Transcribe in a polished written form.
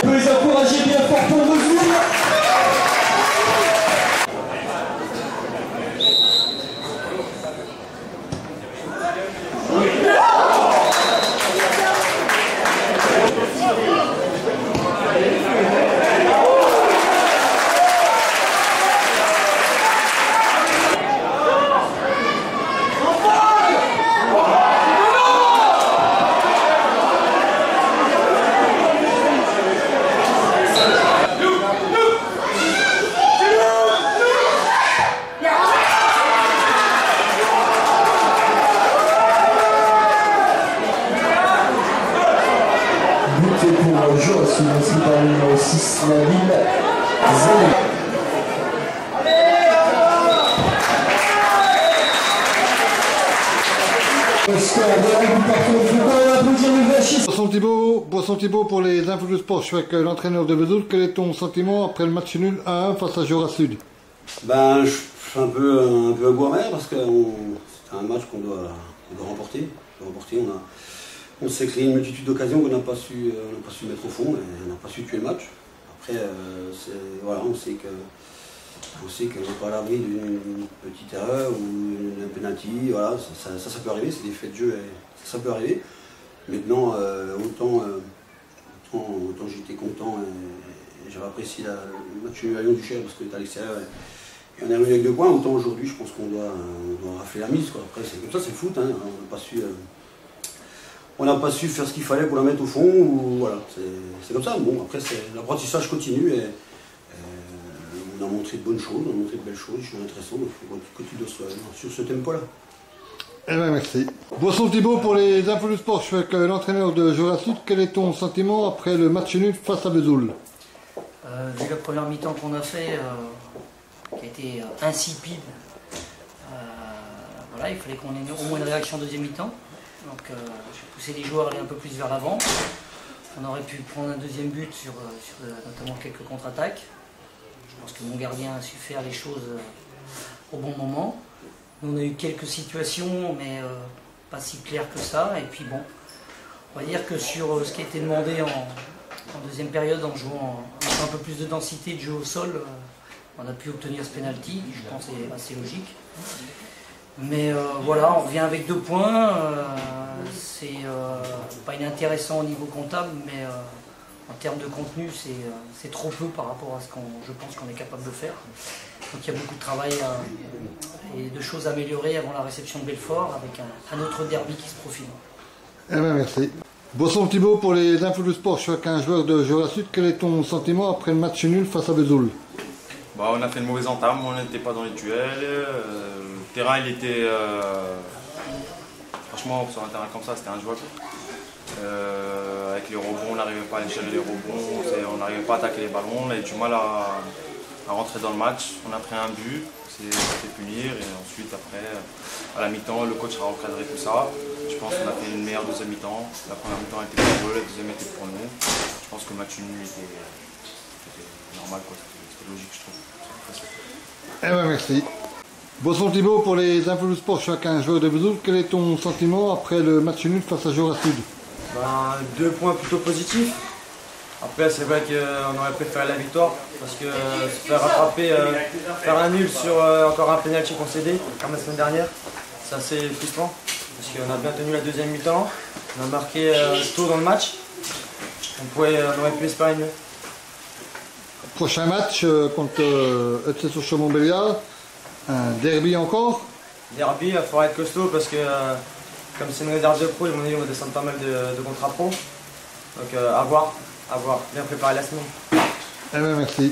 On peut les encourager bien fort pour nos joueurs. But pour Joss, aussi par le numéro 6, la ville. Boisson Thibault pour les infos du sport. Je suis avec l'entraîneur de Vesoul. Quel est ton sentiment après le match nul 1-1 face à Jura Sud? Ben, je suis un peu à bout amer parce que c'est un match qu'on doit remporter. On s'est créé une multitude d'occasions qu'on n'a pas su mettre au fond et on n'a pas su tuer le match. Après, voilà, on sait qu'on n'est pas à l'abri d'une petite erreur ou d'un penalty. Voilà, ça peut arriver, c'est des faits de jeu et ça peut arriver. Maintenant, autant j'étais content et j'avais apprécié le match à Lyon-Duchère parce qu'on était à l'extérieur et on est arrivé avec 2 points. Autant aujourd'hui, je pense qu'on doit rafler la mise, quoi. Après, c'est comme ça, c'est le foot, hein. On n'a pas su faire ce qu'il fallait pour la mettre au fond, ou voilà, c'est comme ça. Bon, après, l'apprentissage continue et on a montré de bonnes choses, on a montré de belles choses, des choses intéressantes, donc il faut continuer sur ce tempo-là. Eh bien, merci. Boisson Thibault pour les infos du sport. Je suis avec l'entraîneur de Jura Sud. Quel est ton sentiment après le match nul face à Vesoul? Vu la première mi-temps qu'on a fait, qui a été insipide, voilà, il fallait qu'on ait au moins une réaction en deuxième mi-temps. Donc j'ai poussé les joueurs à aller un peu plus vers l'avant. On aurait pu prendre un deuxième but sur notamment quelques contre-attaques. Je pense que mon gardien a su faire les choses au bon moment. Nous, on a eu quelques situations, mais pas si claires que ça. Et puis bon, on va dire que sur ce qui a été demandé en deuxième période, en jouant un peu plus de densité de jeu au sol, on a pu obtenir ce penalty. Je pense que c'est assez logique. Mais voilà, on revient avec 2 points. C'est pas inintéressant au niveau comptable, mais en termes de contenu, c'est trop peu par rapport à ce je pense qu'on est capable de faire. Donc il y a beaucoup de travail et de choses à améliorer avant la réception de Belfort, avec un autre derby qui se profile. Eh bien, merci. Boisson Thibault pour les infos du sport. Je suis avec un joueur de Jura Sud. Quel est ton sentiment après le match nul face à Vesoul? Bah, on a fait une mauvaise entame, on n'était pas dans les duels. Le terrain, il était. Franchement, sur un terrain comme ça, c'était injouable. Avec les rebonds, on n'arrivait pas à aller gérer les rebonds, on n'arrivait pas à attaquer les ballons, on avait du mal à rentrer dans le match. On a pris un but, c'est fait punir, et ensuite, après, à la mi-temps, le coach a recadré tout ça. Je pense qu'on a fait une meilleure deuxième mi-temps. La première mi-temps était pour eux, la deuxième était pour nous. Je pense que le match nul était normal, quoi. C'était logique, je trouve. Eh bien, merci. Boisson Thibault pour les infos du sport. Je suis avec un joueur de Vesoul. Quel est ton sentiment après le match nul face à Jura Sud? 2 points plutôt positifs. Après, c'est vrai qu'on aurait préféré la victoire parce que se faire rattraper, faire un nul sur encore un pénalty concédé, comme la semaine dernière, c'est assez frustrant parce qu'on a bien tenu la deuxième mi-temps, on a marqué tôt dans le match, on aurait pu espérer mieux. Prochain match contre FC Sochaux-Montbéliard, un derby encore. Derby, il faudra être costaud parce que comme c'est une réserve de pro, ils m'ont dit qu'on va descendre pas mal de contrats pro. Donc à voir, bien préparer la semaine. Eh bien, merci.